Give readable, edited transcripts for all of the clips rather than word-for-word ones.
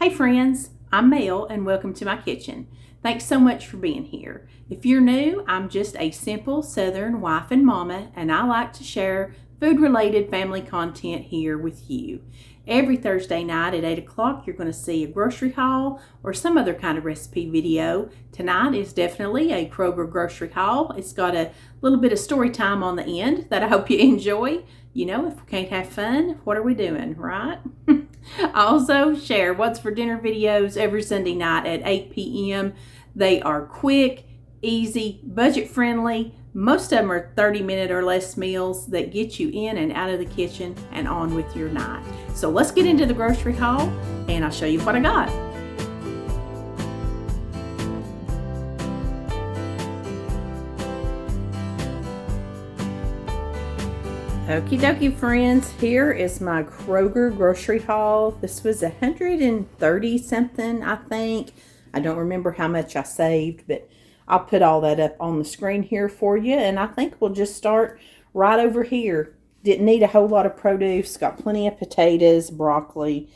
Hey friends, I'm Mel and welcome to my kitchen. Thanks so much for being here. If you're new, I'm just a simple Southern wife and mama, and I like to share food-related family content here with you. Every Thursday night at 8 o'clock, you're going to see a grocery haul or some other kind of recipe video. Tonight is definitely a Kroger grocery haul. It's got a little bit of story time on the end that I hope you enjoy. You know, if we can't have fun, what are we doing, right? I also share what's for dinner videos every Sunday night at 8 p.m. They are quick, easy, budget friendly. Most of them are 30-minute or less meals that get you in and out of the kitchen and on with your night. So let's get into the grocery haul and I'll show you what I got. Okie dokie friends, here is my Kroger grocery haul. This was $130 something, I think. I don't remember how much I saved, but I'll put all that up on the screen here for you. And I think we'll just start right over here. Didn't need a whole lot of produce. Got plenty of potatoes, broccoli,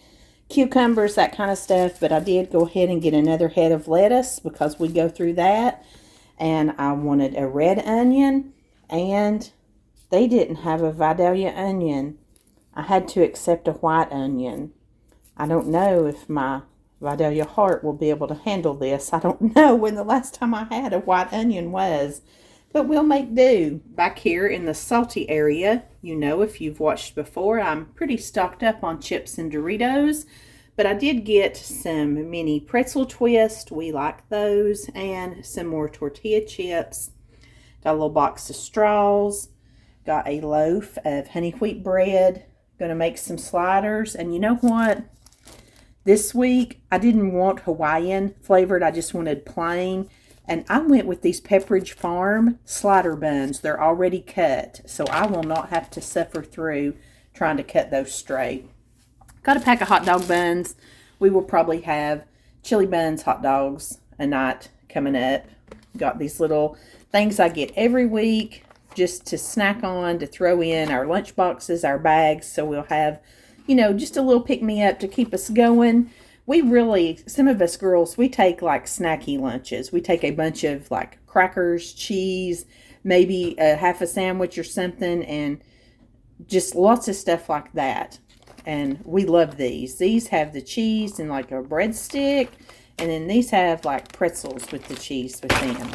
cucumbers, that kind of stuff. But I did go ahead and get another head of lettuce because we go through that. And I wanted a red onion, and they didn't have a Vidalia onion. I had to accept a white onion. I don't know if my Vidalia heart will be able to handle this. I don't know when the last time I had a white onion was, but we'll make do. Back here in the salty area, you know, if you've watched before, I'm pretty stocked up on chips and Doritos, but I did get some mini pretzel twists. We like those, and some more tortilla chips. Got a little box of straws. Got a loaf of honey wheat bread. Going to make some sliders. And you know what? This week, I didn't want Hawaiian flavored. I just wanted plain. And I went with these Pepperidge Farm slider buns. They're already cut. So I will not have to suffer through trying to cut those straight. Got a pack of hot dog buns. We will probably have chili buns, hot dogs a night coming up. Got these little things I get every week, just to snack on, to throw in our lunch boxes, our bags, so we'll have, you know, just a little pick-me-up to keep us going. We really, some of us girls, we take like snacky lunches. We take a bunch of like crackers, cheese, maybe a half a sandwich or something, and just lots of stuff like that. And we love these. These have the cheese and like a breadstick, and then these have like pretzels with the cheese within.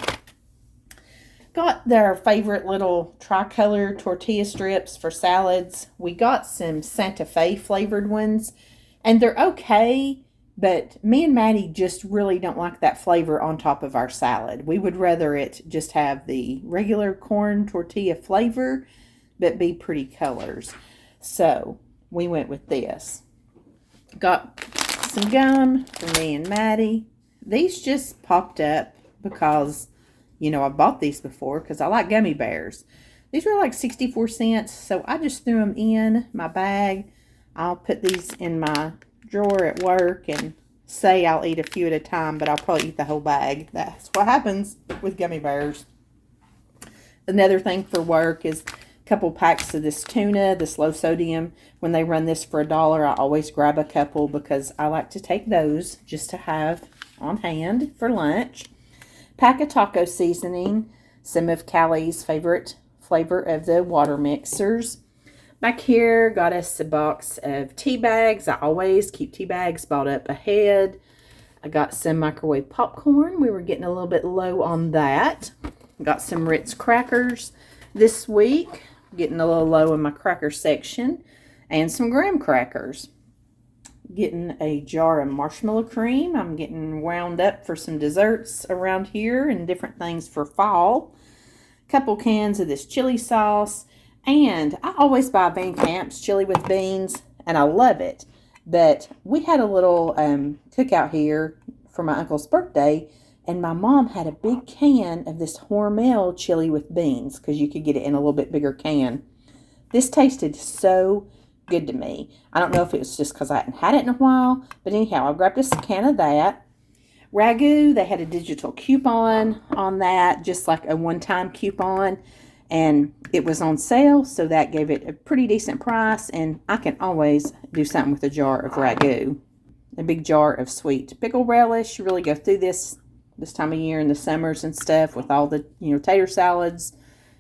Got their favorite little tricolor tortilla strips for salads. We got some Santa Fe flavored ones, and they're okay, but me and Maddie just really don't like that flavor on top of our salad. We would rather it just have the regular corn tortilla flavor, but be pretty colors. So we went with this. Got some gum for me and Maddie. These just popped up because, you know, I bought these before because I like gummy bears. These were like 64 cents, so I just threw them in my bag. I'll put these in my drawer at work and say I'll eat a few at a time, but I'll probably eat the whole bag. That's what happens with gummy bears. Another thing for work is a couple packs of this tuna, this low sodium. When they run this for $1, I always grab a couple because I like to take those just to have on hand for lunch. Pack of taco seasoning, some of Callie's favorite flavor of the water mixers. Back here, got us a box of tea bags. I always keep tea bags bought up ahead. I got some microwave popcorn. We were getting a little bit low on that. Got some Ritz crackers this week. Getting a little low in my cracker section. And some graham crackers. Getting a jar of marshmallow cream. I'm getting wound up for some desserts around here and different things for fall. Couple cans of this chili sauce. And I always buy Van Camp's chili with beans, and I love it. But we had a little cookout here for my uncle's birthday, and my mom had a big can of this Hormel chili with beans because you could get it in a little bit bigger can. This tasted so good to me. I don't know if it was just because I hadn't had it in a while, but anyhow, I grabbed a can of that. Ragu, they had a digital coupon on that, just like a one-time coupon, and it was on sale, so that gave it a pretty decent price, and I can always do something with a jar of Ragu. a big jar of sweet pickle relish. You really go through this time of year in the summers and stuff with all the, tater salads,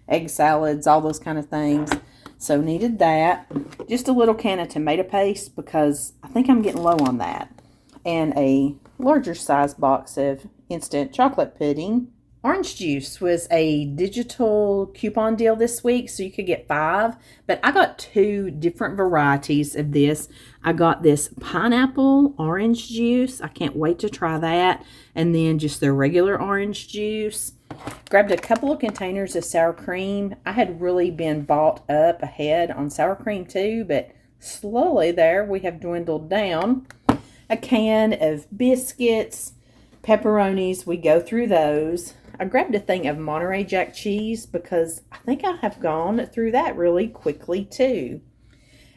egg salads, all those kind of things. So needed that. Just a little can of tomato paste because I think I'm getting low on that. And a larger size box of instant chocolate pudding. Orange juice was a digital coupon deal this week, so you could get 5. But I got 2 different varieties of this. I got this pineapple orange juice. I can't wait to try that. And then just the regular orange juice. Grabbed a couple of containers of sour cream. I had really been bought up ahead on sour cream too, but slowly there we have dwindled down. A can of biscuits, pepperonis. We go through those. I grabbed a thing of Monterey Jack cheese because I think I have gone through that really quickly too.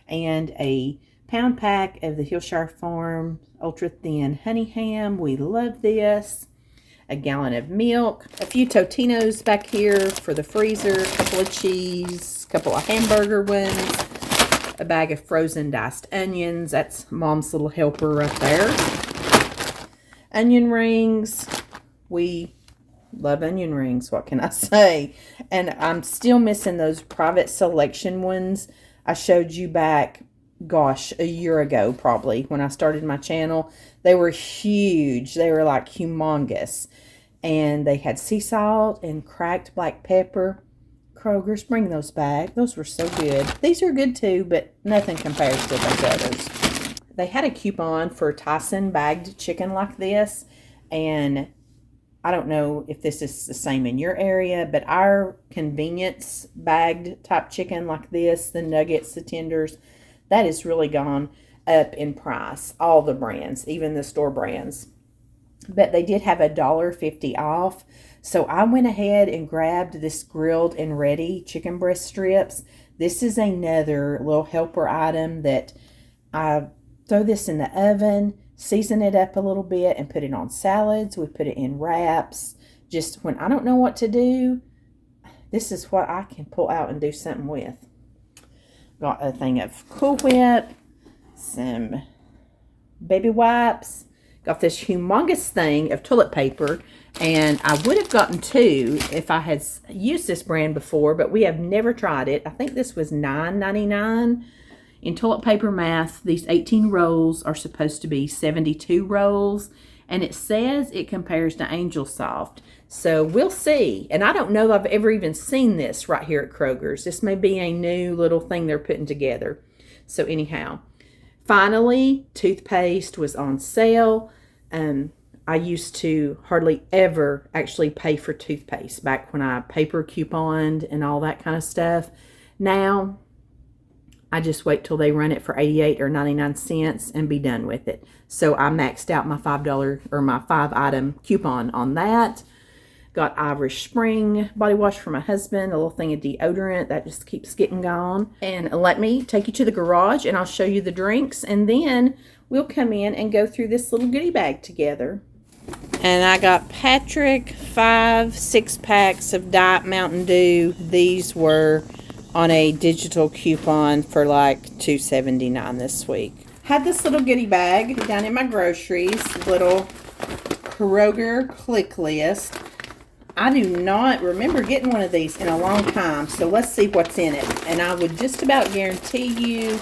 And a pound pack of the Hillshire Farm ultra thin honey ham. We love this. A gallon of milk. A few Totinos back here for the freezer. A couple of cheese. A couple of hamburger ones. A bag of frozen diced onions. That's Mom's little helper right there. Onion rings. We love onion rings. What can I say? And I'm still missing those private selection ones I showed you back, gosh, a year ago probably when I started my channel. They were huge. They were like humongous. And they had sea salt and cracked black pepper. Kroger's, bring those back. Those were so good. These are good too, but nothing compares to those others. They had a coupon for Tyson bagged chicken like this, and I don't know if this is the same in your area, but our convenience bagged type chicken like this, the nuggets, the tenders, that has really gone up in price. All the brands, even the store brands. But they did have $1.50 off. So I went ahead and grabbed this grilled and ready chicken breast strips. This is another little helper item that I throw this in the oven, season it up a little bit, and put it on salads. We put it in wraps. Just when I don't know what to do, this is what I can pull out and do something with. Got a thing of Cool Whip, some baby wipes. Got this humongous thing of toilet paper, and I would have gotten 2 if I had used this brand before, but we have never tried it. I think this was $9.99. In toilet paper math, these 18 rolls are supposed to be 72 rolls, and it says it compares to Angel Soft. So we'll see. And I don't know if I've ever even seen this right here at Kroger's. This may be a new little thing they're putting together. So anyhow, finally, toothpaste was on sale. I used to hardly ever actually pay for toothpaste back when I paper couponed and all that kind of stuff. Now, I just wait till they run it for 88 or 99 cents and be done with it. So I maxed out my $5 or my 5-item coupon on that. Got Irish Spring body wash for my husband, a little thing of deodorant that just keeps getting gone. And let me take you to the garage and I'll show you the drinks, and then we'll come in and go through this little goodie bag together. And I got Patrick 5 6-packs of Diet Mountain Dew. These were on a digital coupon for like $2.79 this week. Had this little goodie bag down in my groceries, little Kroger click list. I do not remember getting one of these in a long time, so let's see what's in it. And I would just about guarantee you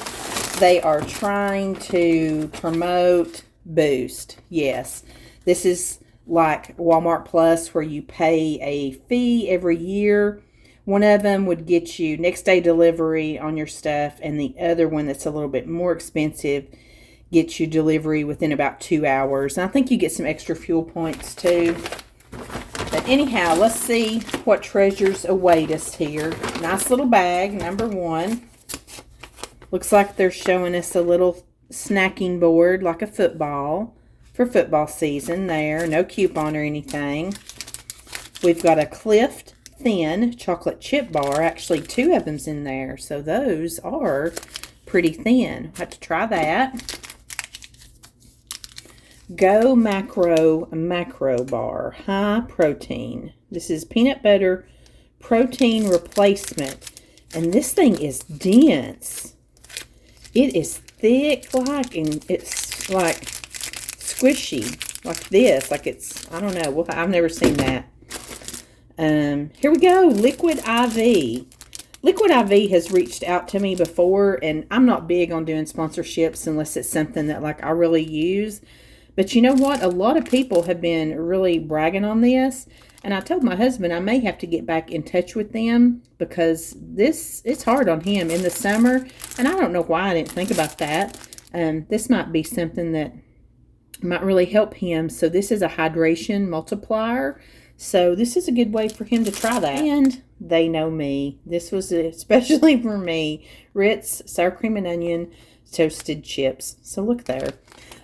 they are trying to promote Boost. Yes, this is like Walmart Plus where you pay a fee every year. One of them would get you next day delivery on your stuff, and the other one that's a little bit more expensive gets you delivery within about 2 hours. And I think you get some extra fuel points too. But anyhow, let's see what treasures await us here. Nice little bag, number 1. Looks like they're showing us a little snacking board like a football for football season there. No coupon or anything. We've got a Clift Thin chocolate chip bar. Actually, 2 of them's in there. So those are pretty thin. Have to try that. Go Macro Bar, high protein. This is peanut butter protein replacement. And this thing is dense. It is thick and it's like squishy, like this, like it's, I don't know, well, I've never seen that. Here we go, Liquid IV. Liquid IV has reached out to me before, and I'm not big on doing sponsorships unless it's something that like I really use. But you know what? A lot of people have been really bragging on this, and I told my husband I may have to get back in touch with them because it's hard on him in the summer, and I don't know why I didn't think about that. This might be something that might really help him. So this is a hydration multiplier. So this is a good way for him to try that. And they know me. This was especially for me. Ritz, sour cream and onion, toasted chips. So look there.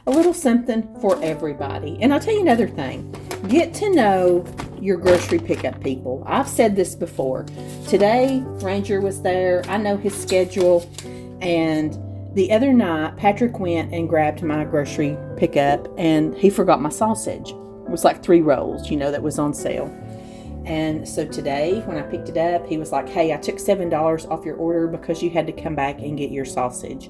A little something for everybody. And I'll tell you another thing. Get to know your grocery pickup people. I've said this before. Today, Ranger was there. I know his schedule. And the other night, Patrick went and grabbed my grocery pickup, and he forgot my sausage. It was like 3 rolls, that was on sale. And so today, when I picked it up, he was like, hey, I took $7 off your order because you had to come back and get your sausage.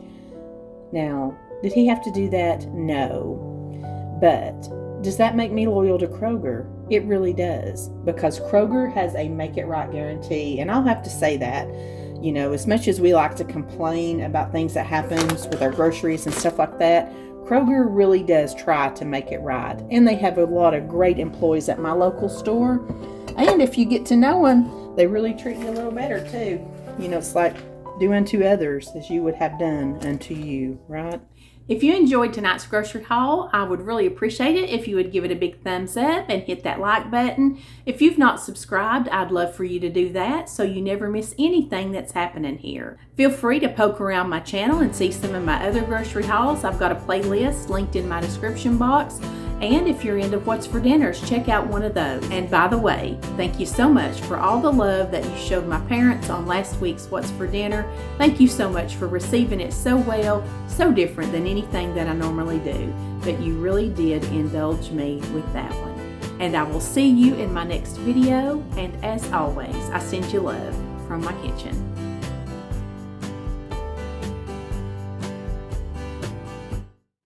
Now, did he have to do that? No. But does that make me loyal to Kroger? It really does, because Kroger has a make it right guarantee. And I'll have to say that, as much as we like to complain about things that happens with our groceries and stuff like that, Kroger really does try to make it right. And they have a lot of great employees at my local store. And if you get to know them, they really treat you a little better too. It's like do unto others as you would have done unto you, right? If you enjoyed tonight's grocery haul, I would really appreciate it if you would give it a big thumbs up and hit that like button. If you've not subscribed, I'd love for you to do that so you never miss anything that's happening here. Feel free to poke around my channel and see some of my other grocery hauls. I've got a playlist linked in my description box. And if you're into What's for Dinners, check out one of those. And by the way, thank you so much for all the love that you showed my parents on last week's What's for Dinner. Thank you so much for receiving it so well, so different than anything that I normally do. But you really did indulge me with that one. And I will see you in my next video. And as always, I send you love from my kitchen.